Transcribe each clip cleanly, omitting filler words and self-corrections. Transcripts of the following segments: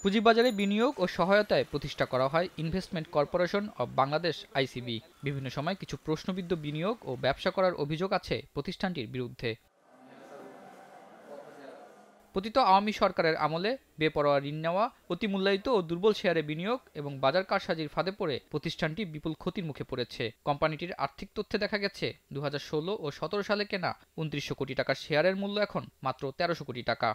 পুঁজিবাজারে বিনিয়োগ ও সহায়তায় প্রতিষ্ঠা করা হয় investment corporation of Bangladesh ICB. বিভিন্ন সময় কিছু প্রশ্নবিদ্ধ বিনিয়োগ ও ব্যবসা করার অভিযোগ আছে প্রতিষ্ঠানটির বিরুদ্ধে। পতিত আওয়ামী সরকারের আমলে বেপরোয়া ঋণ নেওয়া, অতিমূল্যায়িত ও দুর্বল শেয়ারে বিনিয়োগ এবং বাজার কারসাজির ফাঁদে পড়ে প্রতিষ্ঠানটি বিপুল ক্ষতির মুখে পড়েছে। কোম্পানিটির আর্থিক তথ্যে দেখা গেছে 2016 ও 17 সালে কেনা 2900 কোটি টাকার শেয়ারের মূল্য এখন মাত্র 1300 কোটি টাকা।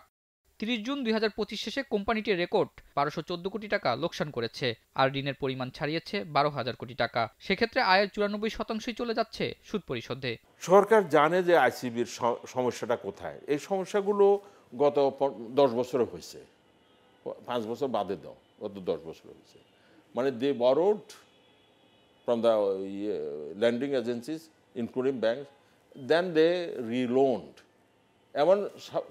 30 জুন 2025 শেষে কোম্পানিটির রেকর্ড 1214 কোটি টাকা লোকসান করেছে, আর ঋণের পরিমাণ ছাড়িয়েছে 12,000 কোটি টাকা। সেক্ষেত্রে আয়ের 94% চলে যাচ্ছে সুদ পরিশোধে। সরকার জানে যে আইসিবির সমস্যাটা কোথায়। এই সমস্যাগুলো গত 10 বছরে হয়েছে, 5 বছর বাদে দাও, গত 10 বছর হয়েছে। মানে they borrowed from the lending agencies including bank, then they reloaned. এমন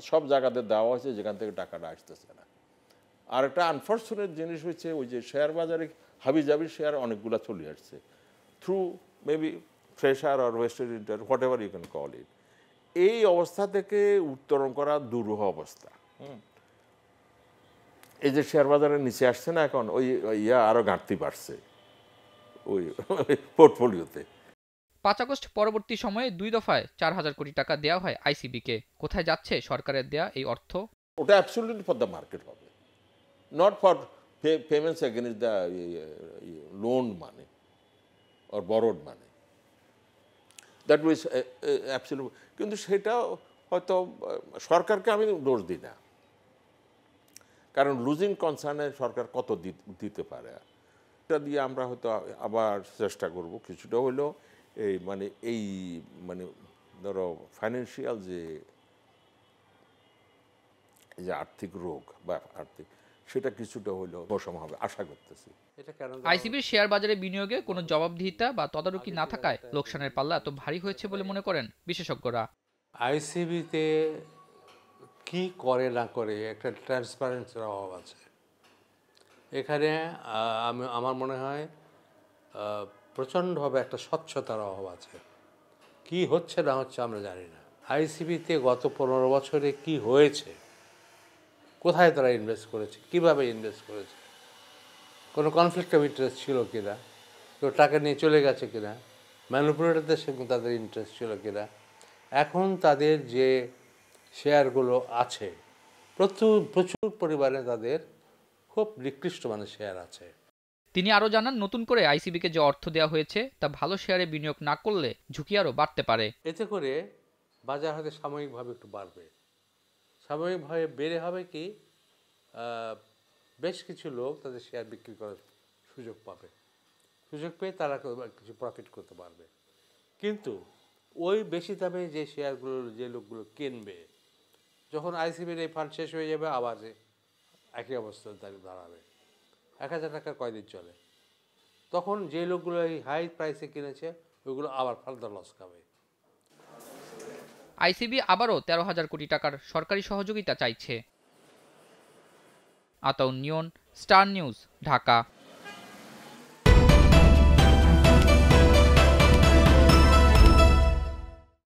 সব জায়গাতে দেওয়া হয়েছে যেখান থেকে টাকাটা আসতেছে না। আর একটা আনফর্চুনেট জিনিস হচ্ছে ওই যে শেয়ার বাজারে হাবিজাবি শেয়ার অনেকগুলো চলে আসছে থ্রু মেবি ট্রেজার আর wasted inter, whatever you can call it. এই অবস্থা থেকে উত্তরণ করা দুরূহ অবস্থা। এই যে শেয়ার বাজারের নিচে আসছে না এখন, ওই আরও ঘাটতি বাড়ছে ওই পোর্টফোলিওতে। 5 আগস্ট পরবর্তী সময়ে 2 দফায় 4,000 কোটি টাকা দেওয়া হয় আইসিবিকে। কোথায় যাচ্ছে সরকারের দেয়া এই অর্থ? ওটা অ্যাবসলিউটলি ফর দ্য মার্কেট হবে, not for payments against the loan money or borrowed money. That was absolute. কিন্তু সেটা হয়তো সরকারকে আমি দোষ দিই না, কারণ লুজিং কনসার্নে সরকার কত দিতে পারে। এটা দিয়ে আমরা হয়তো আবার চেষ্টা করব কিছুটা হলেও এই ধরো ফাইন্যান্সিয়াল যে আর্থিক রোগ বা আর্থিক, সেটা কিছুটা হলেও উপশম হবে আশা করতেছি। আইসিবির শেয়ার বাজারে বিনিয়োগে কোনো জবাবদিহিতা বা তদারকি না থাকায় লোকসানের পাল্লা এত ভারী হয়েছে বলে মনে করেন বিশেষজ্ঞরা। আইসিবিতে কি করে না করে একটা ট্রান্সপারেন্সির অভাব আছে এখানে। আমার মনে হয় প্রচণ্ডভাবে একটা স্বচ্ছতার অভাব আছে। কি হচ্ছে না হচ্ছে আমরা জানি না। আইসিবিতে গত 15 বছরে কি হয়েছে, কোথায় তারা ইনভেস্ট করেছে, কিভাবে ইনভেস্ট করেছে, কোনো কনফ্লিক্ট অফ ইন্টারেস্ট ছিল কিনা, কেউ টাকা নিয়ে চলে গেছে কিনা, ম্যানিপুলেটরদের সঙ্গে তাদের ইন্টারেস্ট ছিল কিনা। এখন তাদের যে শেয়ারগুলো আছে প্রচুর পরিমাণে তাদের খুব নিকৃষ্ট মানের শেয়ার আছে। তিনি আরও জানান, নতুন করে আইসিবিকে যে অর্থ দেওয়া হয়েছে তা ভালো শেয়ারে বিনিয়োগ না করলে ঝুঁকি আরও বাড়তে পারে। এতে করে বাজার হয়তো সাময়িকভাবে একটু বাড়বে, সাময়িকভাবে বেড়ে হবে কি বেশ কিছু লোক তাদের শেয়ার বিক্রি করার সুযোগ পাবে, সুযোগ পেয়ে তারা কিছু প্রফিট করতে পারবে। কিন্তু ওই বেশি দামে যে শেয়ারগুলো যে লোকগুলো কিনবে, যখন আইসিবির এই ফান্ড শেষ হয়ে যাবে আবার একই অবস্থায় দাঁড়াবে। 1,000 টাকা কয়দিন চলে, তখন যে লোকগুলো এই হাই প্রাইসে কিনেছে ওইগুলো আবার ফার্দার লস খাবে। আইসিবি আবারও 13,000 কোটি টাকার সরকারি সহযোগিতা চাইছে। আতাউন নিয়ন, স্টার নিউজ, ঢাকা।